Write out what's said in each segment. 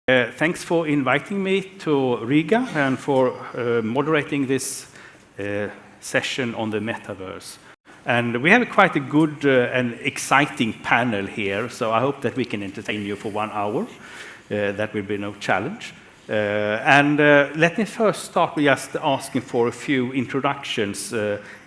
Thanks for inviting me to Riga and for moderating this session on the Metaverse. And we have quite a good and exciting panel here, so I hope that we can entertain you for 1 hour. That will be no challenge. Let me first start with just asking for a few introductions.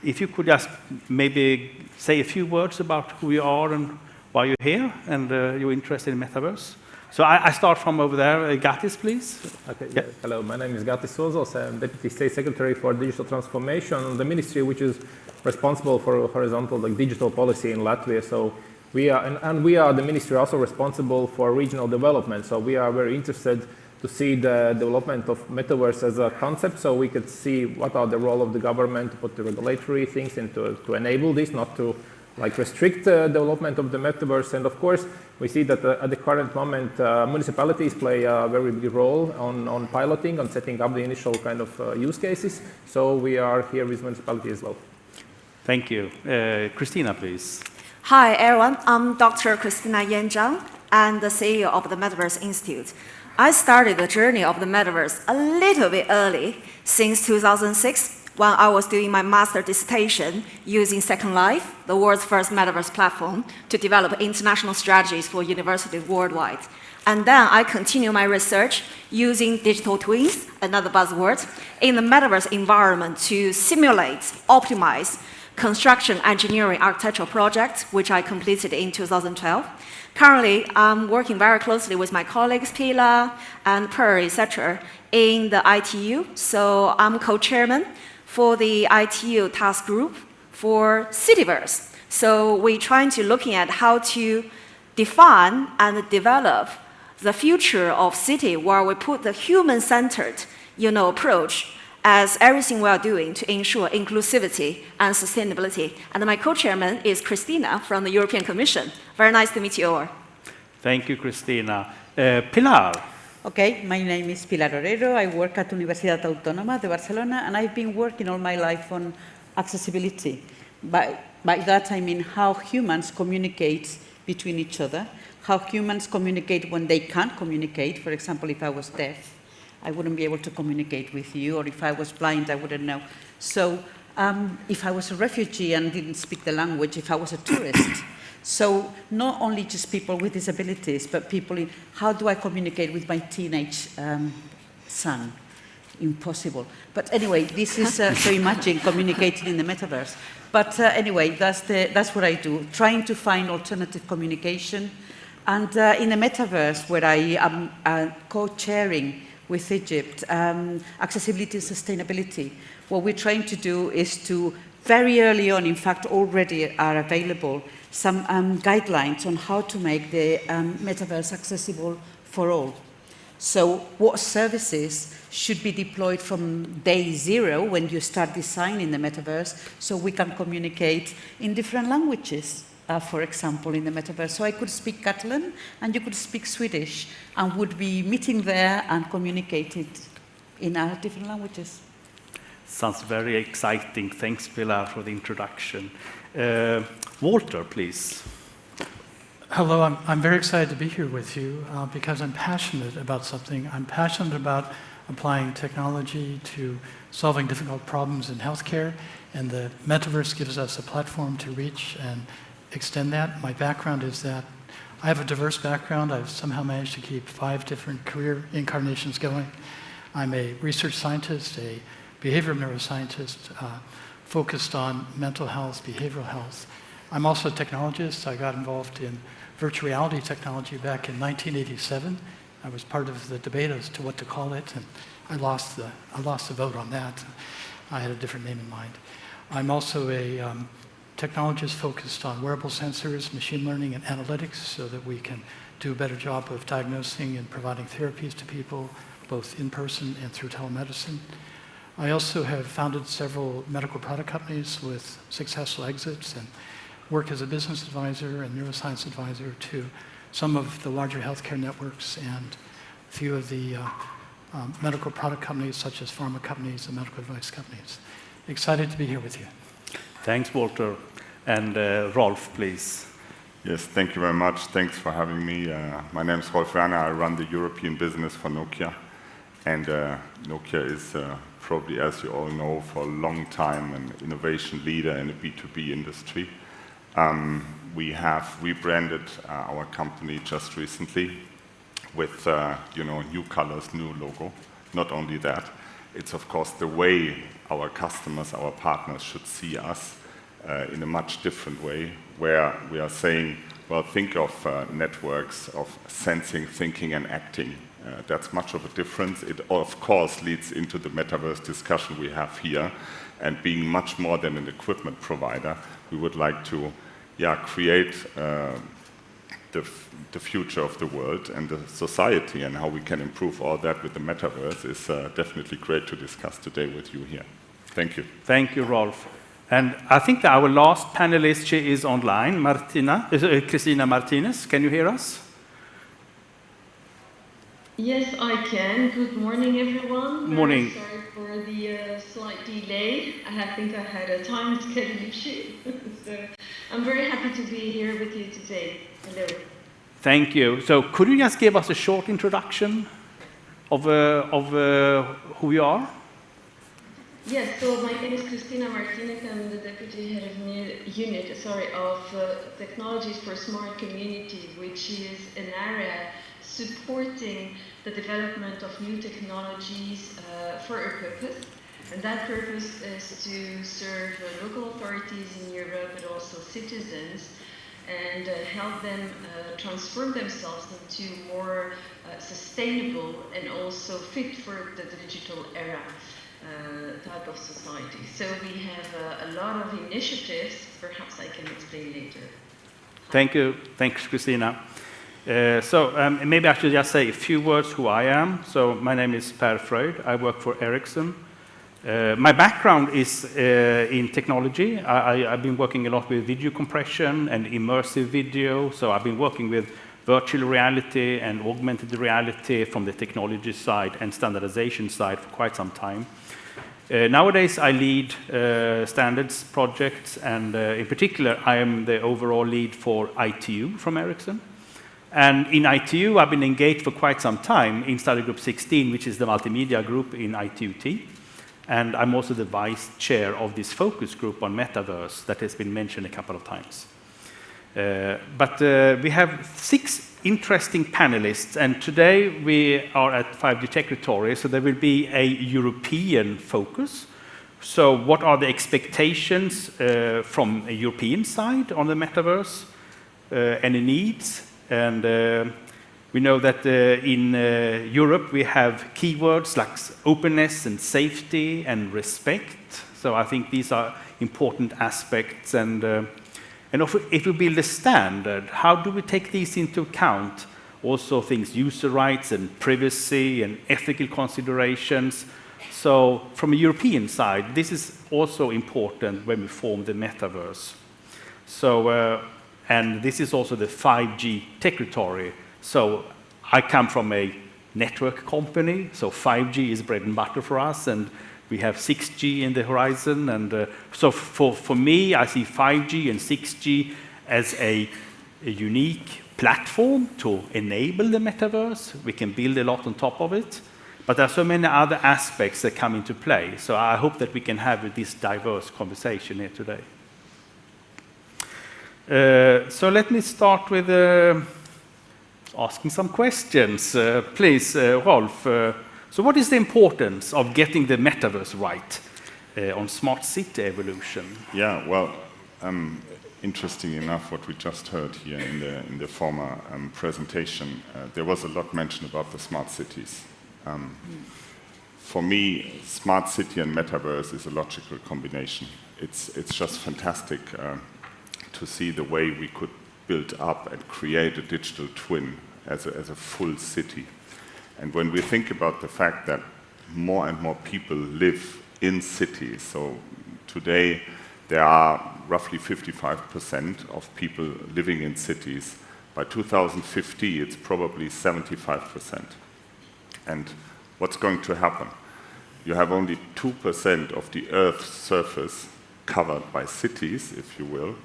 If you could just maybe say a few words about who you are and why you're here and you're interested in Metaverse. So I start from over there. Gattis, please. Okay. Yeah. Hello, my name is Gattis Sozos. I'm Deputy State Secretary for Digital Transformation, the ministry which is responsible for horizontal digital policy in Latvia. So we are the ministry also responsible for regional development. So we are very interested to see the development of Metaverse as a concept, so we could see what are the role of the government to put the regulatory things into to enable this, not to restrict the development of the Metaverse. And of course, we see that at the current moment, municipalities play a very big role on piloting, on setting up the initial kind of use cases. So we are here with municipalities as well. Thank you. Christina, please. Hi, everyone. I'm Dr. Christina Zhang and the CEO of the Metaverse Institute. I started the journey of the Metaverse a little bit early, since 2006, when I was doing my master dissertation using Second Life, the world's first Metaverse platform, to develop international strategies for universities worldwide. And then I continue my research using digital twins, another buzzword, in the Metaverse environment to simulate, optimize construction, engineering, architectural projects, which I completed in 2012. Currently, I'm working very closely with my colleagues, Pilar and Per, etc., in the ITU. So I'm co-chairman for the ITU task group for Cityverse. So we're trying to looking at how to define and develop the future of city where we put the human-centered, approach as everything we are doing to ensure inclusivity and sustainability. And my co-chairman is Cristina from the European Commission. Very nice to meet you all. Thank you, Cristina. Pilar. Okay, my name is Pilar Orero. I work at Universitat Autònoma de Barcelona, and I've been working all my life on accessibility. By that, I mean how humans communicate between each other, how humans communicate when they can't communicate. For example, if I was deaf, I wouldn't be able to communicate with you, or if I was blind, I wouldn't know. So if I was a refugee and didn't speak the language, if I was a tourist. So not only just people with disabilities, but people in, how do I communicate with my teenage son? Impossible. But anyway, this is, so imagine communicating in the Metaverse. But anyway, that's what I do, trying to find alternative communication. And in the Metaverse, where I am co-chairing with Egypt, accessibility and sustainability. What we're trying to do is to, very early on, in fact, already are available some guidelines on how to make the Metaverse accessible for all. So what services should be deployed from day zero when you start designing the Metaverse, so we can communicate in different languages. For example, in the Metaverse. So I could speak Catalan and you could speak Swedish and would be meeting there and communicating in our different languages. Sounds very exciting. Thanks, Pilar, for the introduction. Walter, please. Hello, I'm very excited to be here with you because I'm passionate about something. I'm passionate about applying technology to solving difficult problems in healthcare, and the Metaverse gives us a platform to reach and extend that. My background is that I have a diverse background. I've somehow managed to keep 5 different career incarnations going. I'm a research scientist, a behavioral neuroscientist, focused on mental health, behavioral health. I'm also a technologist. I got involved in virtual reality technology back in 1987. I was part of the debate as to what to call it, and I lost the vote on that. I had a different name in mind. I'm also a technologists focused on wearable sensors, machine learning, and analytics so that we can do a better job of diagnosing and providing therapies to people, both in person and through telemedicine. I also have founded several medical product companies with successful exits and work as a business advisor and neuroscience advisor to some of the larger healthcare networks and a few of the medical product companies such as pharma companies and medical device companies. Excited to be here with you. Thanks, Walter. And Rolf, please. Yes, thank you very much. Thanks for having me. My name is Rolf Werner. I run the European business for Nokia. And Nokia is probably, as you all know, for a long time an innovation leader in the B2B industry. We have rebranded our company just recently with new colors, new logo. Not only that, it's of course the way our customers, our partners should see us in a much different way, where we are saying, well, think of networks of sensing, thinking, and acting. That's much of a difference. It, of course, leads into the metaverse discussion we have here, and being much more than an equipment provider, we would like to create the future of the world and the society, and how we can improve all that with the metaverse is definitely great to discuss today with you here. Thank you. Thank you, Rolf. And I think that our last panelist, she is online, Cristina Martinez. Can you hear us? Yes, I can. Good morning, everyone. Morning. Very sorry for the slight delay. I think I had a time schedule issue. So I'm very happy to be here with you today. Hello. Thank you. So could you just give us a short introduction of who you are? Yes, so my name is Christina Martinez. I'm the Deputy Head of Technologies for Smart Community, which is an area supporting the development of new technologies for a purpose. And that purpose is to serve local authorities in Europe, but also citizens, and help them transform themselves into more sustainable and also fit for the digital era type of society. So we have a lot of initiatives. Perhaps I can explain later. Thank you. Thanks, Christina. Maybe I should just say a few words who I am. So my name is Fröjdh. I work for Ericsson. My background is in technology. I've been working a lot with video compression and immersive video. So I've been working with virtual reality and augmented reality from the technology side and standardization side for quite some time. Nowadays, I lead standards projects, and in particular, I am the overall lead for ITU from Ericsson. And in ITU, I've been engaged for quite some time in Study Group 16, which is the multimedia group in ITUT. And I'm also the vice chair of this focus group on Metaverse that has been mentioned a couple of times. We have 6 interesting panelists, and today we are at 5G Territory, so there will be a European focus. So what are the expectations from a European side on the Metaverse, any needs? And we know that in Europe we have keywords like openness and safety and respect. So I think these are important aspects, and if we build a standard, how do we take these into account? Also things, user rights and privacy and ethical considerations. So from a European side, this is also important when we form the Metaverse. So, and this is also the 5G territory. So I come from a network company, so 5G is bread and butter for us, and we have 6G in the horizon, and so for me, I see 5G and 6G as a unique platform to enable the metaverse. We can build a lot on top of it, but there are so many other aspects that come into play. So I hope that we can have this diverse conversation here today. So let me start with asking some questions. Please, Rolf. So what is the importance of getting the metaverse right on smart city evolution? Yeah, well, interesting enough what we just heard here in the former presentation, there was a lot mentioned about the smart cities. For me, smart city and metaverse is a logical combination. It's just fantastic to see the way we could build up and create a digital twin as a full city. And when we think about the fact that more and more people live in cities, so today there are roughly 55% of people living in cities. By 2050, it's probably 75%. And what's going to happen? You have only 2% of the Earth's surface covered by cities, if you will,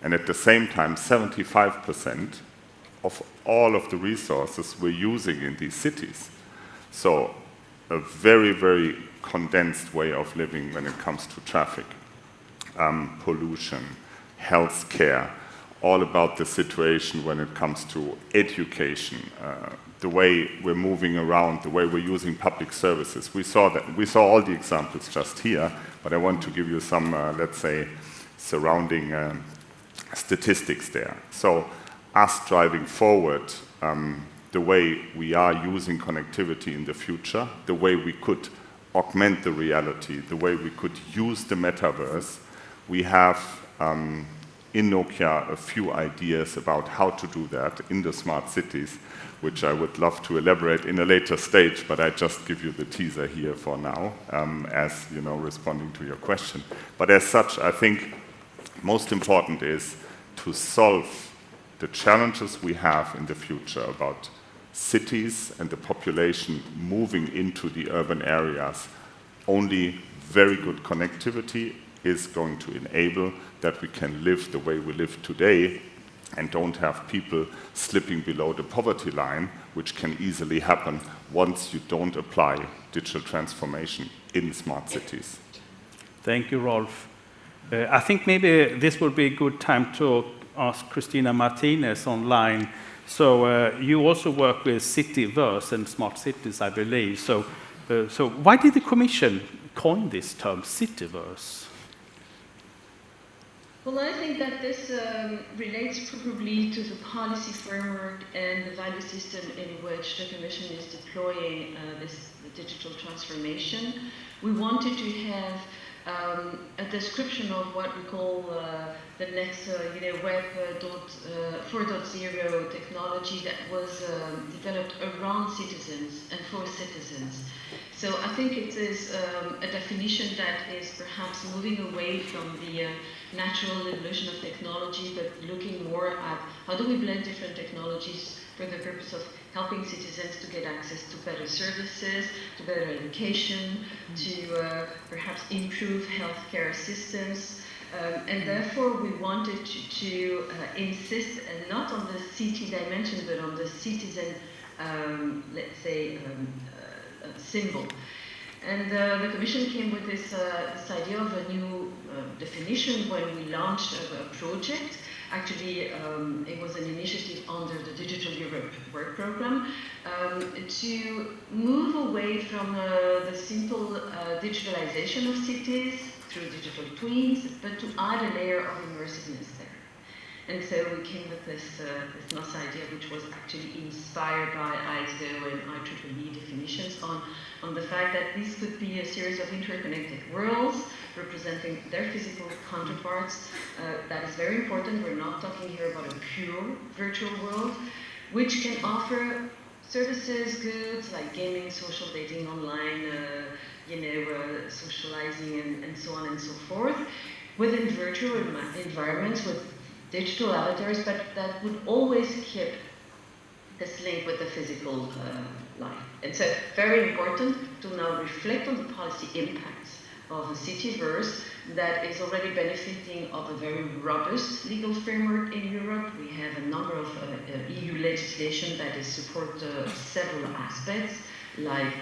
And at the same time, 75% of all of the resources we're using in these cities. So a very, very condensed way of living when it comes to traffic, pollution, healthcare, all about the situation when it comes to education, the way we're moving around, the way we're using public services. We saw all the examples just here, but I want to give you some, let's say, surrounding statistics there. So us driving forward, the way we are using connectivity in the future, the way we could augment the reality, the way we could use the metaverse, we have in Nokia a few ideas about how to do that in the smart cities, which I would love to elaborate in a later stage, but I just give you the teaser here for now, as you know, responding to your question. But as such, I think most important is to solve the challenges we have in the future about cities and the population moving into the urban areas. Only very good connectivity is going to enable that we can live the way we live today and don't have people slipping below the poverty line, which can easily happen once you don't apply digital transformation in smart cities. Thank you, Rolf. I think maybe this would be a good time to ask Christina Martinez online. So you also work with Cityverse and smart cities, I believe. So why did the Commission coin this term, Cityverse? Well, I think that this relates probably to the policy framework and the value system in which the Commission is deploying this digital transformation. We wanted to have a description of what we call the next Web 4.0 technology that was developed around citizens and for citizens. So I think it is a definition that is perhaps moving away from the natural evolution of technology, but looking more at how do we blend different technologies for the purpose of helping citizens to get access to better services, to better education, to perhaps improve healthcare systems. And therefore we wanted to insist not on the city dimension, but on the citizen, let's say, symbol. And the Commission came with this idea of a new definition when we launched a project. Actually, it was an initiative under the Digital Europe work program to move away from the simple digitalization of cities through digital twins, but to add a layer of immersiveness there. And so we came with this nice idea, which was actually inspired by ISO and IEEE definitions on the fact that this could be a series of interconnected worlds representing their physical counterparts. That is very important. We're not talking here about a pure virtual world, which can offer services, goods like gaming, social dating online, socializing, and so on and so forth, within virtual environments with digital avatars, but that would always keep this link with the physical life. And so very important to now reflect on the policy impacts of a Cityverse that is already benefiting of a very robust legal framework in Europe. We have a number of EU legislation that is support several aspects, like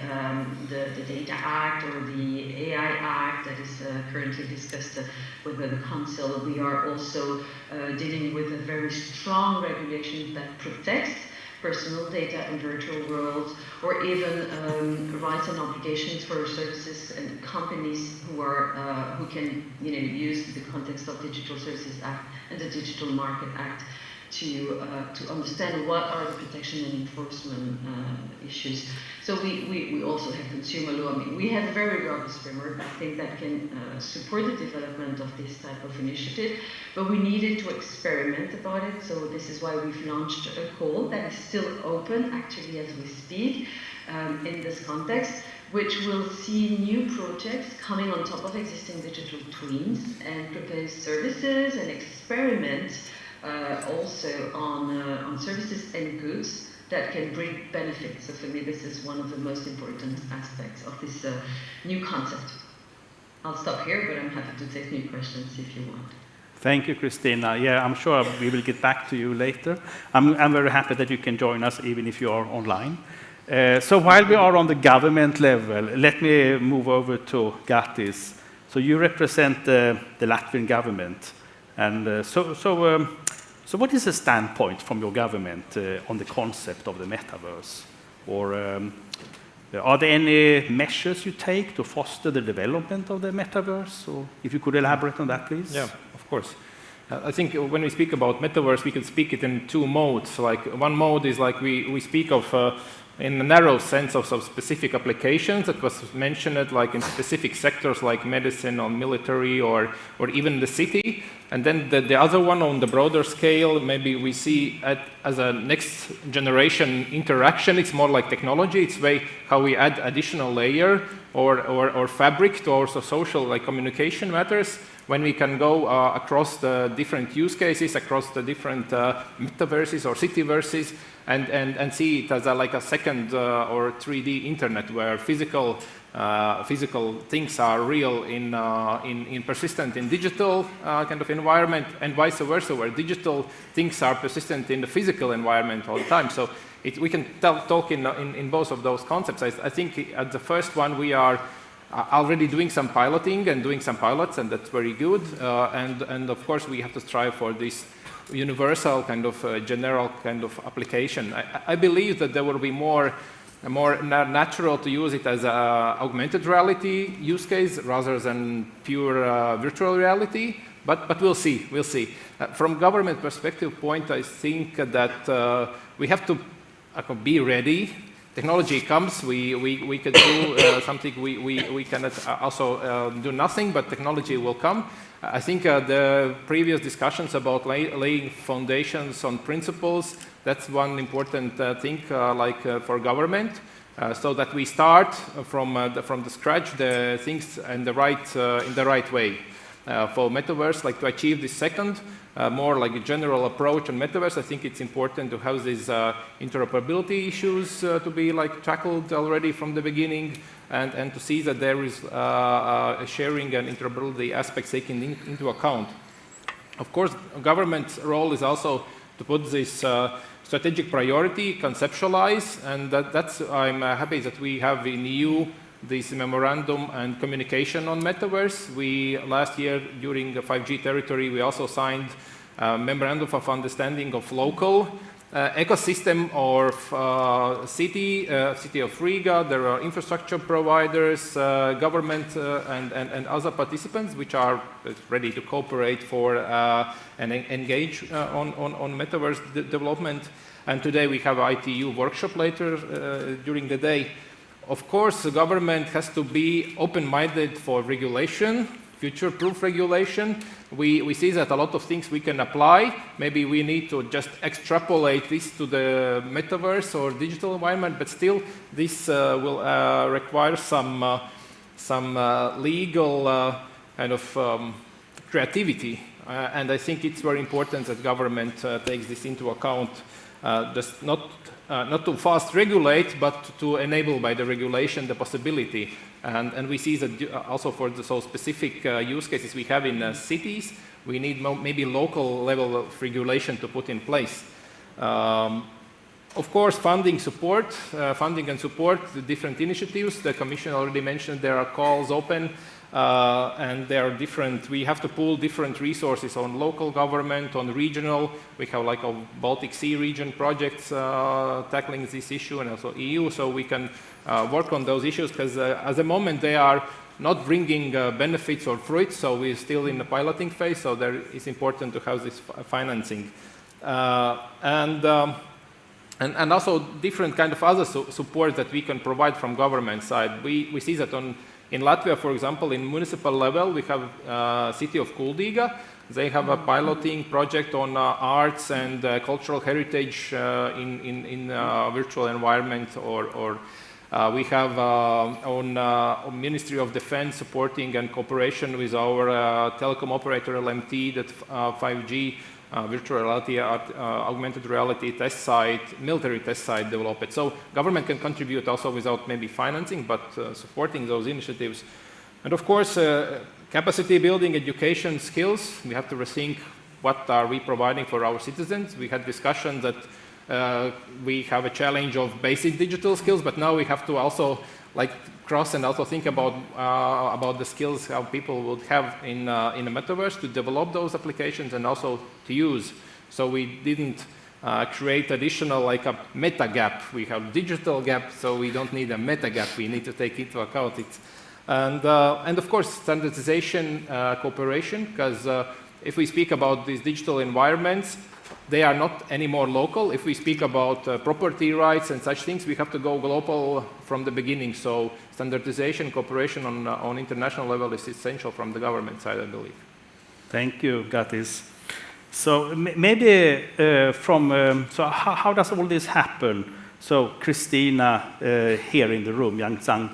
the Data Act or the AI Act that is currently discussed with the Council. We are also dealing with a very strong regulation that protects personal data in virtual worlds, or even rights and obligations for services and companies who can use the context of Digital Services Act and the Digital Market Act to understand what are the protection and enforcement issues. So we also have consumer law. I mean, we have a very robust framework, I think, that can support the development of this type of initiative, but we needed to experiment about it. So this is why we've launched a call that is still open, actually, as we speak, in this context, which will see new projects coming on top of existing digital twins and propose services and experiment also on services and goods that can bring benefits. So for me, this is one of the most important aspects of this new concept. I'll stop here, but I'm happy to take new questions if you want. Thank you, Christina. Yeah, I'm sure we will get back to you later. I'm very happy that you can join us even if you are online. So while we are on the government level, let me move over to Gatis. So you represent the Latvian government. And so what is the standpoint from your government on the concept of the metaverse? Or are there any measures you take to foster the development of the metaverse? Or if you could elaborate on that, please. Yeah, of course. I think when we speak about metaverse, we can speak it in two modes. Like one mode is like we speak of in a narrow sense of some specific applications that was mentioned, like in specific sectors like medicine or military or even the city. And then the other one on the broader scale, maybe we see as a next generation interaction. It's more like technology. It's way how we add additional layer or fabric to our social like communication matters. When we can go across the different use cases, across the different metaverses or cityverses, and see it as like a second or 3D internet where physical things are real in persistent in digital kind of environment, and vice versa, where digital things are persistent in the physical environment all the time. So we can talk in both of those concepts. I think at the first one we are already doing some piloting and doing some pilots, and that's very good. And of course, we have to strive for this universal kind of general kind of application. I believe that there will be more natural to use it as a augmented reality use case rather than pure virtual reality. But we'll see. We'll see. From government perspective point, I think that we have to be ready. Technology comes, we can do something, we cannot also do nothing, but technology will come. I think the previous discussions about laying foundations on principles, that's one important thing for government, so that we start from the scratch the things in the right way. For Metaverse, like to achieve this second, more like a general approach on Metaverse, I think it's important to have these interoperability issues to be like tackled already from the beginning, and to see that there is sharing and interoperability aspects taken into account. Of course, government's role is also to put this strategic priority, conceptualize, and that's I'm happy that we have in EU this memorandum and communication on Metaverse. We, last year, during the 5G territory, we also signed a memorandum of understanding of local ecosystem or city of Riga. There are infrastructure providers, government, and other participants which are ready to cooperate for and engage on Metaverse development. And today we have an ITU workshop later during the day. Of course, the government has to be open-minded for regulation, future-proof regulation. We see that a lot of things we can apply. Maybe we need to just extrapolate this to the metaverse or digital environment, but still this will require some legal kind of creativity. And I think it's very important that government takes this into account, just not to fast regulate, but to enable by the regulation the possibility. And we see that also for the so specific use cases we have in cities, we need maybe local level of regulation to put in place. Of course, funding and support the different initiatives. The Commission already mentioned there are calls open, and there are different, we have to pool different resources on local government, on regional. We have like a Baltic Sea region projects tackling this issue, and also EU, so we can work on those issues, because at the moment they are not bringing benefits or fruits, so we're still in the piloting phase, so there is important to have this financing. And also different kind of other support that we can provide from government side. We see that in Latvia, for example, in municipal level, we have city of Kuldīga. They have a piloting project on arts and cultural heritage in virtual environment, or we have on Ministry of Defense supporting and cooperation with our telecom operator LMT that 5G virtual reality, augmented reality test site, military test site developed. So government can contribute also without maybe financing, but supporting those initiatives. And of course, Capacity building, education, skills. We have to rethink what are we providing for our citizens. We had discussion that we have a challenge of basic digital skills, but now we have to also cross and also think about the skills how people would have in the metaverse to develop those applications and also to use. So we didn't create additional a meta gap. We have digital gap, so we don't need a meta gap. We need to take into account it. And of course, standardization, cooperation, because if we speak about these digital environments, they are not anymore local. If we speak about property rights and such things, we have to go global from the beginning. So standardization, cooperation on international level is essential from the government side, I believe. Thank you, Gatis. So maybe so how does all this happen? So Christina here in the room, Zhang,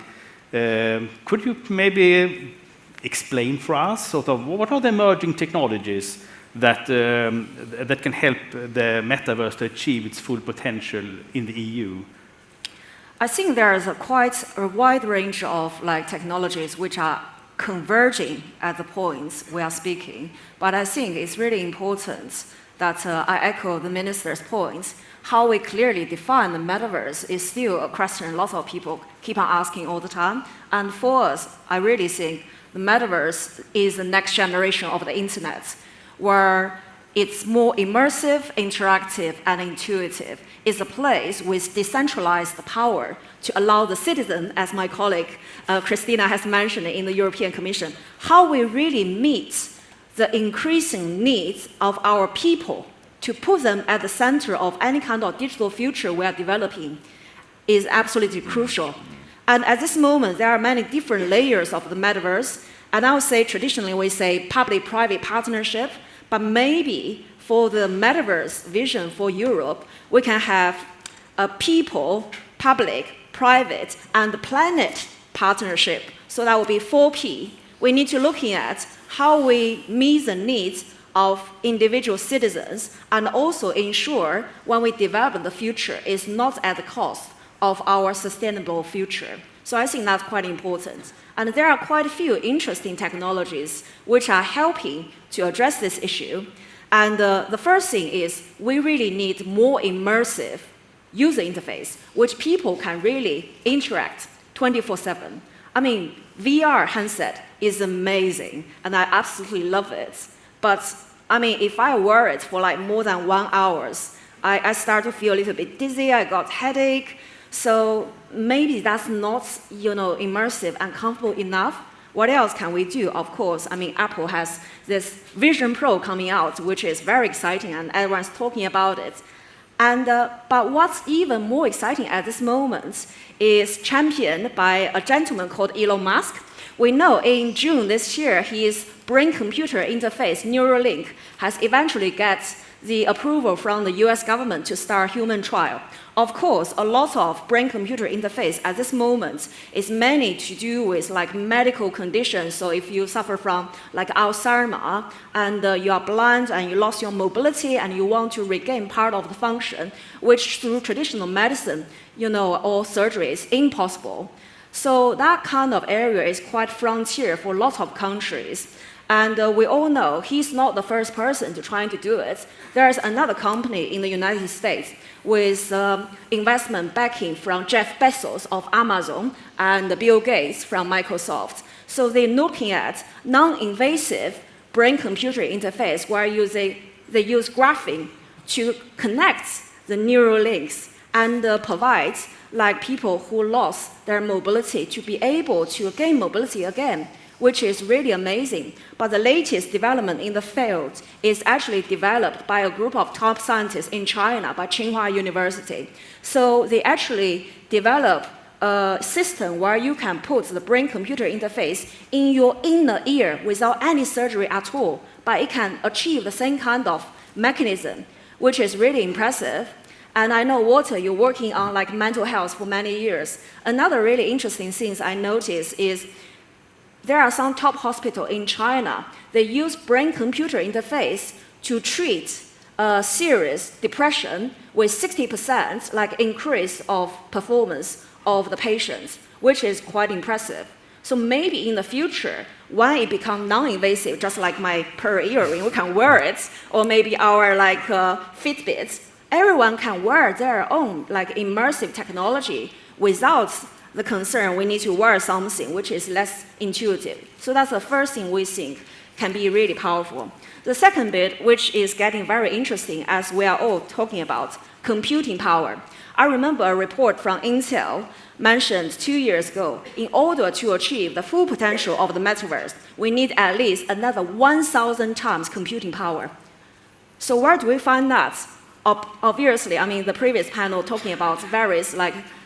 could you maybe explain for us sort of what are the emerging technologies that can help the metaverse to achieve its full potential in the EU? I think there is quite a wide range of technologies which are converging at the points we are speaking. But I think it's really important that I echo the minister's points. How we clearly define the metaverse is still a question lots of people keep on asking all the time. And for us, I really think the metaverse is the next generation of the internet, where it's more immersive, interactive, and intuitive. It's a place with decentralized power to allow the citizen, as my colleague Cristina has mentioned in the European Commission, how we really meet the increasing needs of our people to put them at the center of any kind of digital future we are developing is absolutely crucial. And at this moment, there are many different layers of the metaverse. And I would say traditionally we say public-private partnership, but maybe for the metaverse vision for Europe, we can have a people, public, private, and planet partnership. So that would be 4P. We need to look at how we meet the needs of individual citizens and also ensure when we develop the future is not at the cost of our sustainable future. So I think that's quite important. And there are quite a few interesting technologies which are helping to address this issue. And the first thing is we really need more immersive user interface, which people can really interact 24/7. I mean, VR handset is amazing, and I absolutely love it. But I mean, if I wear it for more than 1 hour, I start to feel a little bit dizzy, I got headache. So maybe that's not, immersive and comfortable enough. What else can we do? Of course, I mean, Apple has this Vision Pro coming out, which is very exciting, and everyone's talking about it. And but what's even more exciting at this moment is championed by a gentleman called Elon Musk. We know in June this year, his brain-computer interface, Neuralink, has eventually got the approval from the US government to start human trial. Of course, a lot of brain-computer interface at this moment is mainly to do with medical conditions. So if you suffer from Alzheimer's and you are blind and you lost your mobility and you want to regain part of the function, which through traditional medicine, or surgery is impossible. So that kind of area is quite frontier for lots of countries. And we all know he's not the first person to try to do it. There's another company in the United States with investment backing from Jeff Bezos of Amazon and Bill Gates from Microsoft. So they're looking at non-invasive brain-computer interface where they use graphene to connect the neural links and provide people who lost their mobility to be able to gain mobility again, which is really amazing. But the latest development in the field is actually developed by a group of top scientists in China, by Tsinghua University. So they actually develop a system where you can put the brain-computer interface in your inner ear without any surgery at all, but it can achieve the same kind of mechanism, which is really impressive. And I know, Walter, you're working on mental health for many years. Another really interesting thing I noticed is there are some top hospitals in China. They use brain-computer interface to treat serious depression with 60% increase of performance of the patients, which is quite impressive. So maybe in the future, when it becomes non-invasive, just like my pearl earring, we can wear it, or maybe our Fitbits, everyone can wear their own immersive technology without the concern we need to wear something which is less intuitive. So that's the first thing we think can be really powerful. The second bit, which is getting very interesting as we are all talking about, computing power. I remember a report from Intel mentioned 2 years ago, in order to achieve the full potential of the metaverse, we need at least another 1,000 times computing power. So where do we find that? Obviously, I mean, the previous panel talking about various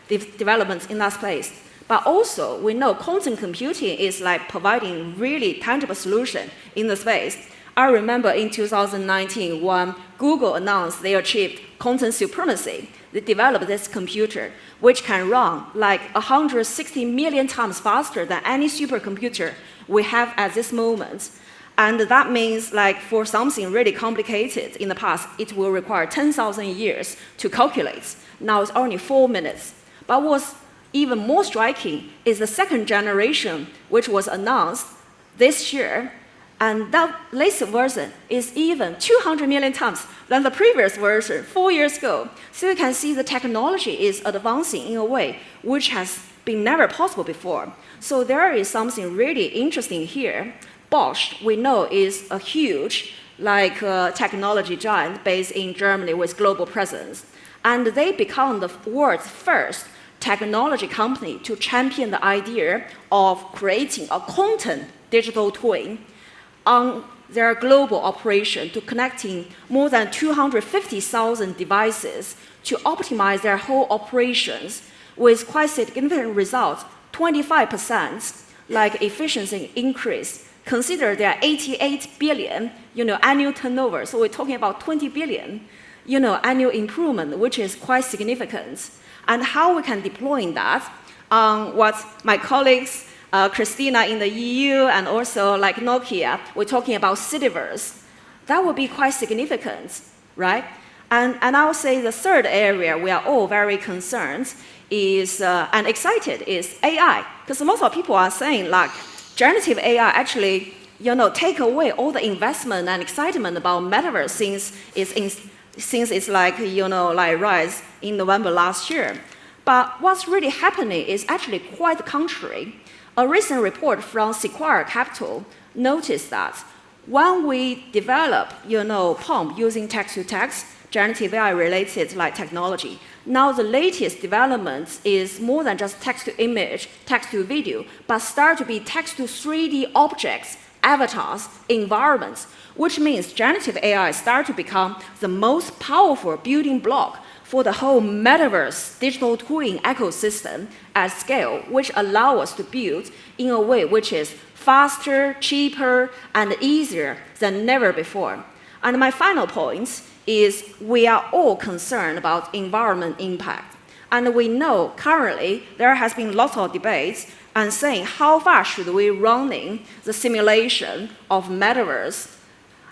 developments in that space. But also, we know quantum computing is providing really tangible solution in the space. I remember in 2019 when Google announced they achieved quantum supremacy. They developed this computer which can run 160 million times faster than any supercomputer we have at this moment. And that means for something really complicated in the past, it will require 10,000 years to calculate. Now it's only 4 minutes. But what's even more striking is the second generation, which was announced this year. And that latest version is even 200 million times than the previous version 4 years ago. So you can see the technology is advancing in a way which has been never possible before. So there is something really interesting here. Bosch, we know, is a huge technology giant based in Germany with global presence. And they become the world's first technology company to champion the idea of creating a quantum digital twin on their global operation to connecting more than 250,000 devices to optimize their whole operations with quite significant results, 25% efficiency increase. Consider their 88 billion annual turnover, so we're talking about 20 billion annual improvement, which is quite significant. And how we can deploy that on what my colleagues Christina in the EU and also Nokia, we're talking about Cityverse. That would be quite significant, right? And I would say the third area we are all very concerned is, and excited is AI. Because most of people are saying generative AI actually, take away all the investment and excitement about Metaverse since it's rise in November last year. But what's really happening is actually quite the contrary. A recent report from Sequoia Capital noticed that when we develop, POM using text-to-text, generative AI-related technology, now the latest development is more than just text-to-image, text-to-video, but start to be text-to-3D objects, avatars, environments, which means generative AI start to become the most powerful building block for the whole Metaverse digital twin ecosystem at scale, which allow us to build in a way which is faster, cheaper, and easier than never before. And my final point is we are all concerned about environment impact. And we know currently there has been lots of debates and saying how far should we running the simulation of Metaverse,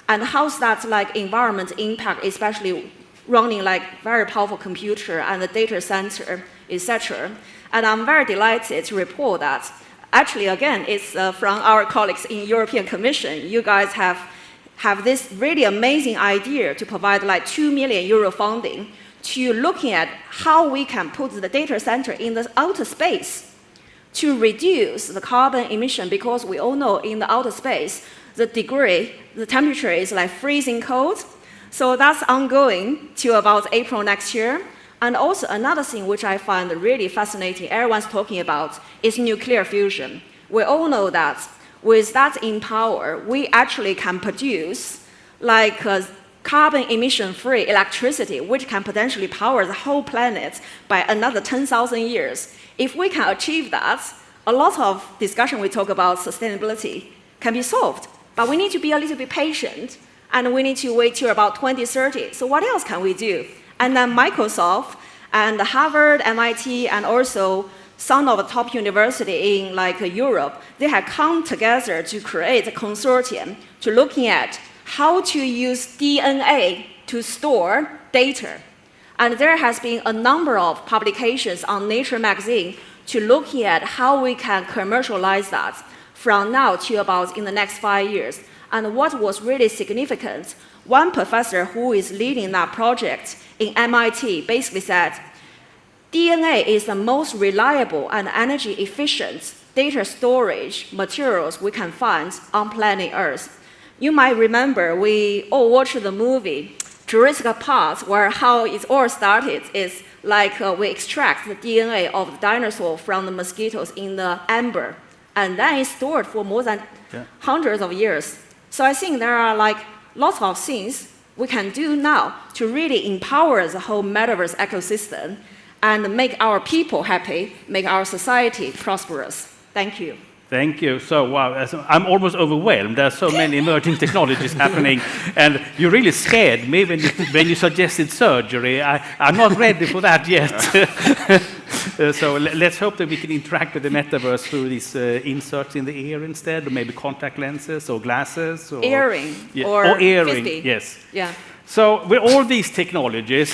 and how's that environment impact, especially running very powerful computer and the data center, etc. And I'm very delighted to report that actually, again, it's from our colleagues in European Commission. You guys have this really amazing idea to provide 2 million euro funding to looking at how we can put the data center in the outer space to reduce the carbon emission, because we all know in the outer space, the temperature is freezing cold. So that's ongoing till about April next year. And also another thing which I find really fascinating, everyone's talking about, is nuclear fusion. We all know that with that in power, we actually can produce carbon emission-free electricity, which can potentially power the whole planet by another 10,000 years. If we can achieve that, a lot of discussion we talk about sustainability can be solved. But we need to be a little bit patient, and we need to wait till about 2030. So what else can we do? And then Microsoft and Harvard, MIT, and also some of the top universities in Europe, they have come together to create a consortium to looking at how to use DNA to store data. And there has been a number of publications on Nature magazine to looking at how we can commercialize that from now to about in the next 5 years. And what was really significant, one professor who is leading that project in MIT basically said, DNA is the most reliable and energy efficient data storage materials we can find on planet Earth. You might remember we all watched the movie Jurassic Park, where how it all started is like we extract the DNA of the dinosaur from the mosquitoes in the amber, and then it's stored for more than hundreds of years. So I think there are like lots of things we can do now to really empower the whole metaverse ecosystem and make our people happy, make our society prosperous. Thank you. Thank you. So, wow, I'm almost overwhelmed. There are so many emerging technologies happening, and you really scared me when you suggested surgery. I'm not ready for that yet. So let's hope that we can interact with the metaverse through these inserts in the ear instead, or maybe contact lenses or glasses. Or earring. Yeah, or earring, frisbee. yes. Yeah. So with all these technologies,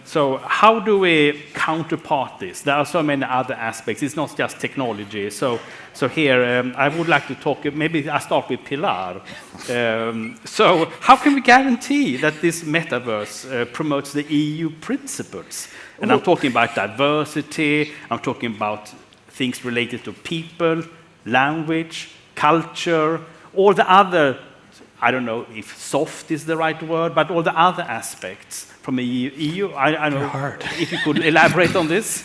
so how do we counterpart this? There are so many other aspects. It's not just technology. So here, I would like to talk, maybe I start with Pilar. So how can we guarantee that this metaverse promotes the EU principles? And I'm talking about diversity, I'm talking about things related to people, language, culture, all the other, I don't know if soft is the right word, but all the other aspects from the EU. I don't know hard. If you could elaborate on this.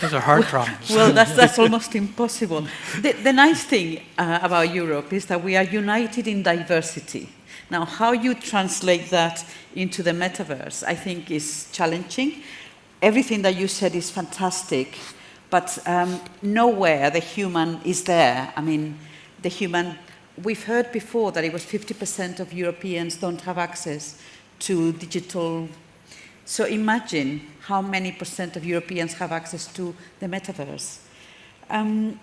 Those are hard problems. Well, that's almost impossible. The nice thing about Europe is that we are united in diversity. Now, how you translate that into the metaverse, I think, is challenging. Everything that you said is fantastic, but nowhere the human is there. I mean, the human. We've heard before that it was 50% of Europeans don't have access to digital. So imagine how many percent of Europeans have access to the metaverse. And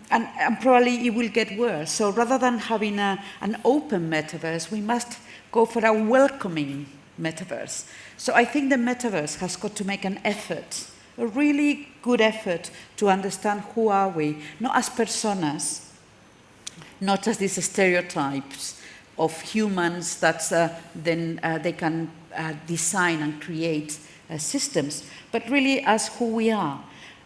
probably it will get worse. So rather than having an open metaverse, we must go for a welcoming metaverse. So I think the metaverse has got to make an effort, a really good effort to understand who are we, not as personas, not as these stereotypes of humans that then they can design and create systems, but really as who we are.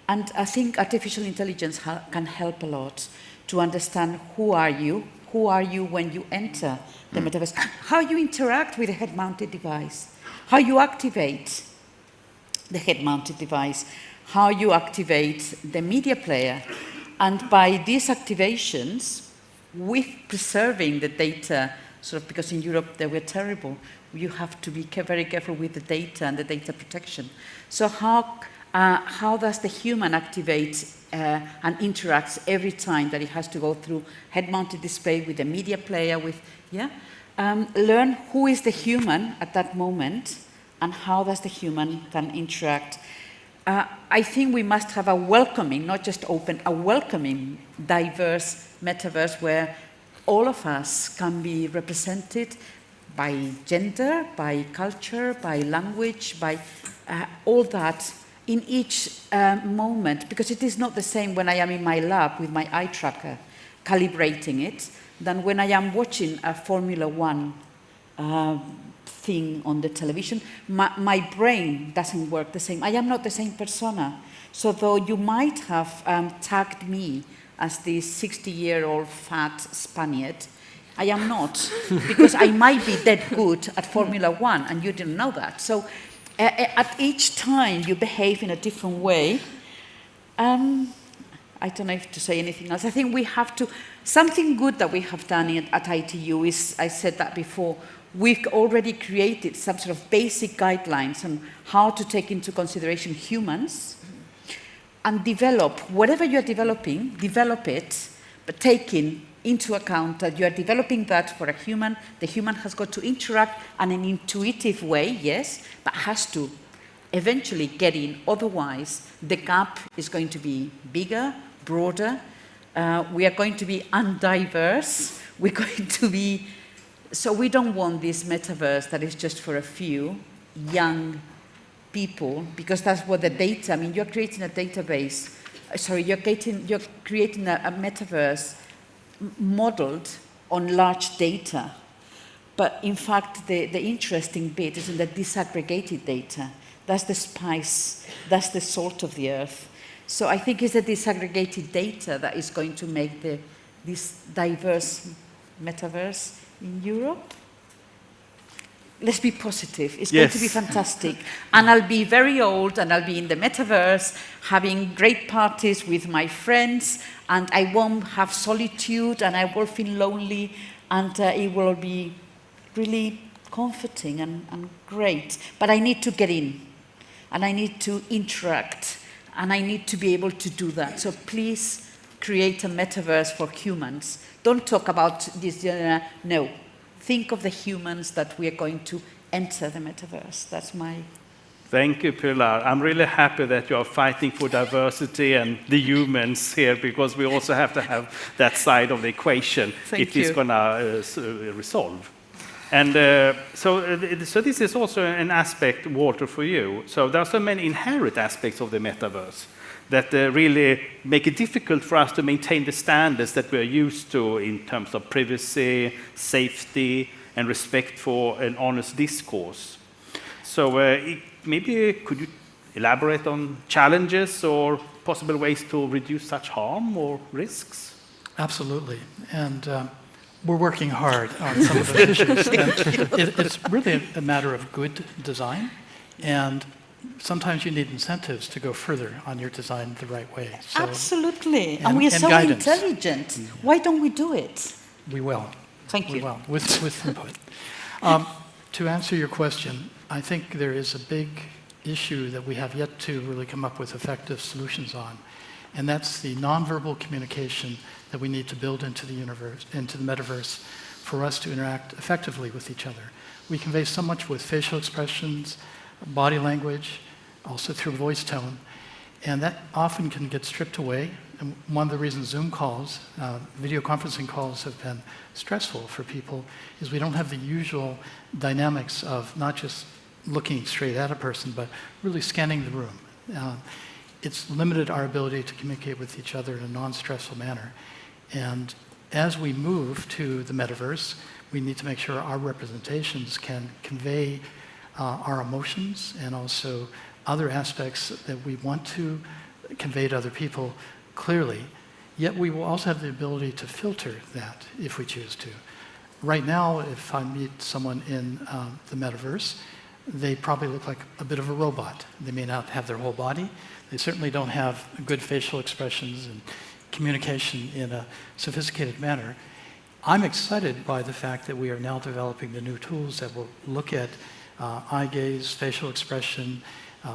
And I think artificial intelligence can help a lot to understand who are you when you enter the metaverse, how you interact with the head-mounted device, how you activate the head-mounted device, how you activate the media player. And by these activations, with preserving the data, sort of, because in Europe they were terrible, you have to be very careful with the data and the data protection. So how does the human activate and interacts every time that it has to go through head-mounted display with the media player, learn who is the human at that moment and how does the human can interact. I think we must have a welcoming, not just open, a welcoming, diverse metaverse where all of us can be represented by gender, by culture, by language, by all that in each moment, because it is not the same when I am in my lab with my eye tracker calibrating it than when I am watching a Formula One thing on the television. My brain doesn't work the same. I am not the same persona. So though you might have tagged me as this 60-year-old fat Spaniard, I am not, because I might be that good at Formula One and you didn't know that. So at each time you behave in a different way. I don't know if to say anything else. I think we have to, something good that we have done at ITU is, I said that before, we've already created some sort of basic guidelines on how to take into consideration humans and develop, whatever you're developing, develop it, but taking into account that you are developing that for a human. The human has got to interact in an intuitive way, yes, but has to eventually get in. Otherwise, the gap is going to be bigger, broader. We are going to be undiverse. We're going to be... So we don't want this metaverse that is just for a few young people, because that's what the data... I mean, you're creating a database you're creating a metaverse modeled on large data. But in fact, the interesting bit is in the disaggregated data. That's the spice, that's the salt of the earth. So I think it's the disaggregated data that is going to make this diverse metaverse in Europe. Let's be positive. It's going to be fantastic. And I'll be very old, and I'll be in the metaverse, having great parties with my friends, and I won't have solitude, and I won't feel lonely, and it will be really comforting and great. But I need to get in, and I need to interact, and I need to be able to do that. So please create a metaverse for humans. Don't talk about this, no. Think of the humans that we are going to enter the metaverse. That's my... Thank you, Pilar. I'm really happy that you are fighting for diversity and the humans here, because we also have to have that side of the equation if it's going to resolve. And so this is also an aspect, Walter, for you. So there are so many inherent aspects of the metaverse that really make it difficult for us to maintain the standards that we are used to in terms of privacy, safety, and respect for an honest discourse. So maybe could you elaborate on challenges or possible ways to reduce such harm or risks? Absolutely. And we're working hard on some of the issues. It's really a matter of good design, and sometimes you need incentives to go further on your design the right way. So, absolutely. And we are so guidance. Intelligent. Why don't we do it? We will. Thank you. We will, with input. To answer your question, I think there is a big issue that we have yet to really come up with effective solutions on, and that's the nonverbal communication that we need to build into the universe, into the metaverse, for us to interact effectively with each other. We convey so much with facial expressions, body language, also through voice tone, and that often can get stripped away. And one of the reasons Zoom calls, video conferencing calls, have been stressful for people is we don't have the usual dynamics of not just looking straight at a person, but really scanning the room. It's limited our ability to communicate with each other in a non-stressful manner. And as we move to the metaverse, we need to make sure our representations can convey our emotions and also other aspects that we want to convey to other people clearly, yet we will also have the ability to filter that if we choose to. Right now, if I meet someone in the metaverse, they probably look like a bit of a robot. They may not have their whole body. They certainly don't have good facial expressions and communication in a sophisticated manner. I'm excited by the fact that we are now developing the new tools that will look at eye gaze, facial expression,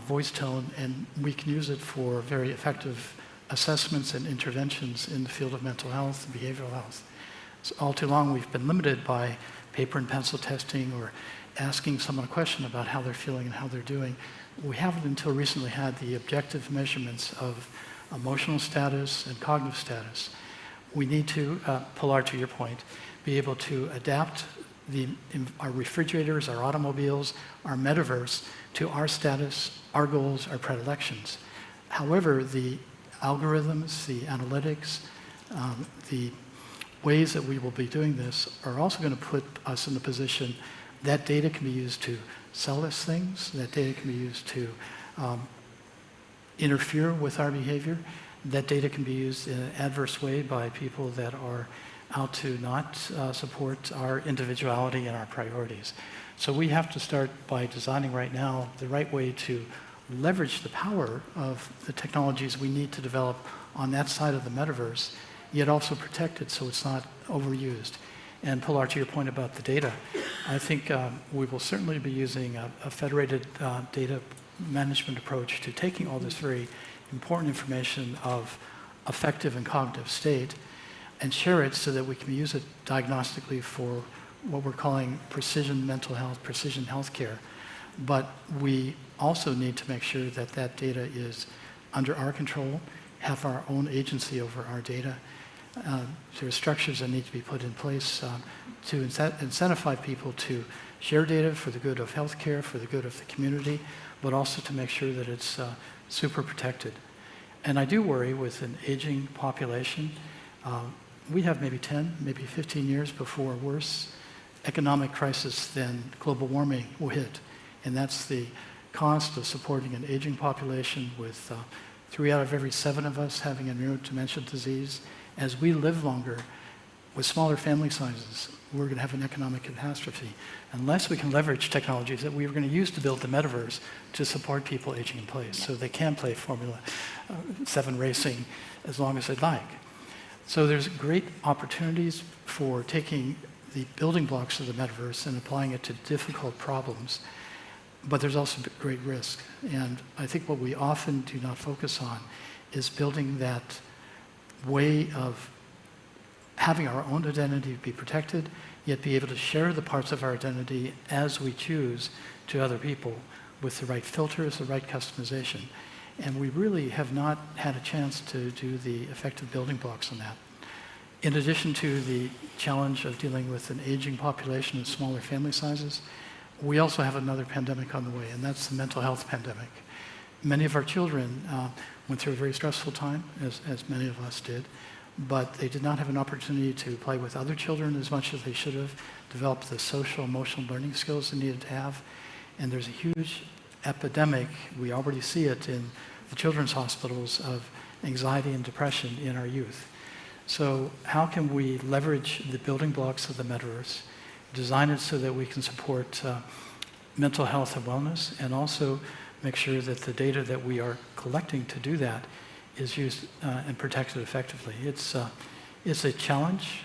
voice tone, and we can use it for very effective assessments and interventions in the field of mental health and behavioral health. So all too long, we've been limited by paper and pencil testing or asking someone a question about how they're feeling and how they're doing. We haven't until recently had the objective measurements of emotional status and cognitive status. We need to, Pilar, to your point, be able to adapt our refrigerators, our automobiles, our metaverse to our status, our goals, our predilections. However, the algorithms, the analytics, the ways that we will be doing this are also going to put us in the position that data can be used to sell us things, that data can be used to interfere with our behavior, that data can be used in an adverse way by people that are out to not support our individuality and our priorities. So we have to start by designing right now the right way to leverage the power of the technologies we need to develop on that side of the metaverse, yet also protect it so it's not overused. And Pilar, to your point about the data, I think we will certainly be using a federated data management approach to taking all this very important information of affective and cognitive state and share it so that we can use it diagnostically for what we're calling precision mental health, precision healthcare. But we also need to make sure that that data is under our control, have our own agency over our data. There are structures that need to be put in place to incentivize people to share data for the good of healthcare, for the good of the community, but also to make sure that it's super protected. And I do worry with an aging population. We have maybe 10, maybe 15 years before a worse economic crisis than global warming will hit. And that's the cost of supporting an aging population with 3 out of every 7 of us having a neurodementia disease. As we live longer with smaller family sizes, we're going to have an economic catastrophe unless we can leverage technologies that we were going to use to build the metaverse to support people aging in place so they can play Formula 7 racing as long as they'd like. So there's great opportunities for taking the building blocks of the metaverse and applying it to difficult problems, but there's also great risk. And I think what we often do not focus on is building that way of having our own identity be protected, yet be able to share the parts of our identity as we choose to other people with the right filters, the right customization. And we really have not had a chance to do the effective building blocks on that. In addition to the challenge of dealing with an aging population and smaller family sizes, we also have another pandemic on the way, and that's the mental health pandemic. Many of our children went through a very stressful time, as many of us did, but they did not have an opportunity to play with other children as much as they should have, develop the social, emotional learning skills they needed to have. And there's a huge epidemic, we already see it in the children's hospitals, of anxiety and depression in our youth. So how can we leverage the building blocks of the metaverse, design it so that we can support mental health and wellness, and also make sure that the data that we are collecting to do that is used and protected effectively. It's a challenge,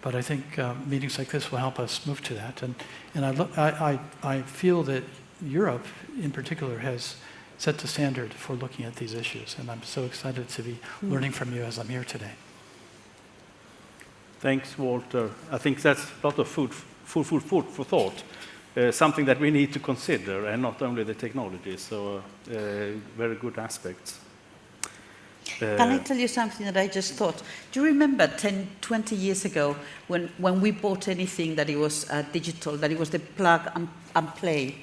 but I think meetings like this will help us move to that. And I feel that Europe, in particular, has set the standard for looking at these issues, and I'm so excited to be learning from you as I'm here today. Thanks, Walter. I think that's a lot of food for thought, something that we need to consider, and not only the technology, so very good aspects. Can I tell you something that I just thought? Do you remember 10, 20 years ago when we bought anything that it was digital, that it was the plug and play,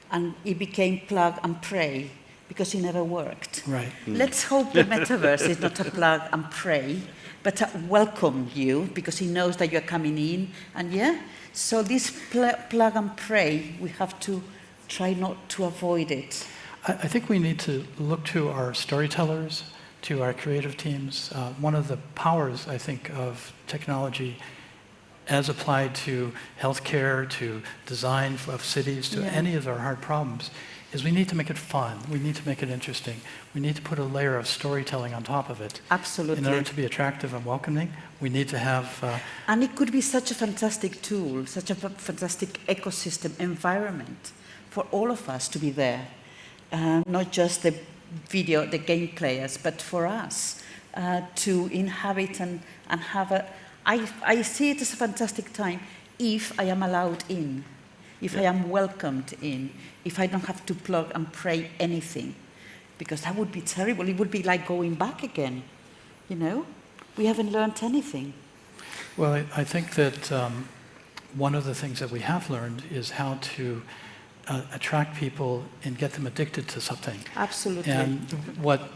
and it became plug and pray because it never worked? Right. Let's hope the metaverse is not a plug and pray, but welcome you because he knows that you're coming in. And yeah, so this plug and pray, we have to try not to avoid it. I think we need to look to our storytellers, to our creative teams. One of the powers, I think, of technology as applied to healthcare, to design of cities, to any of our hard problems, is we need to make it fun. We need to make it interesting. We need to put a layer of storytelling on top of it. Absolutely. In order to be attractive and welcoming, we need to have... and it could be such a fantastic tool, such a fantastic ecosystem environment for all of us to be there. Not just the video, the game players, but for us to inhabit and have a... I see it as a fantastic time if I am allowed in, if I am welcomed in, if I don't have to plug and pray anything, because that would be terrible. It would be like going back again, you know? We haven't learned anything. Well, I think that one of the things that we have learned is how to attract people and get them addicted to something. Absolutely. And what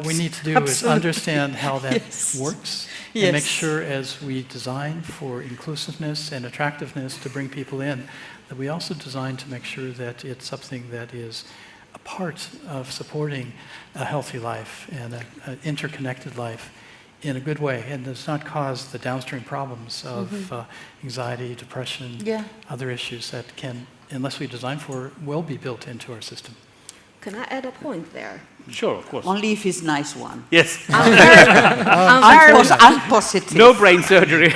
we need to do is understand how that works and make sure as we design for inclusiveness and attractiveness to bring people in, that we also design to make sure that it's something that is a part of supporting a healthy life and an interconnected life in a good way, and does not cause the downstream problems of anxiety, depression, other issues that can, unless we design for it, will be built into our system. Can I add a point there? Sure, of course. Only if it's a nice one. Yes. I'm positive. No brain surgery.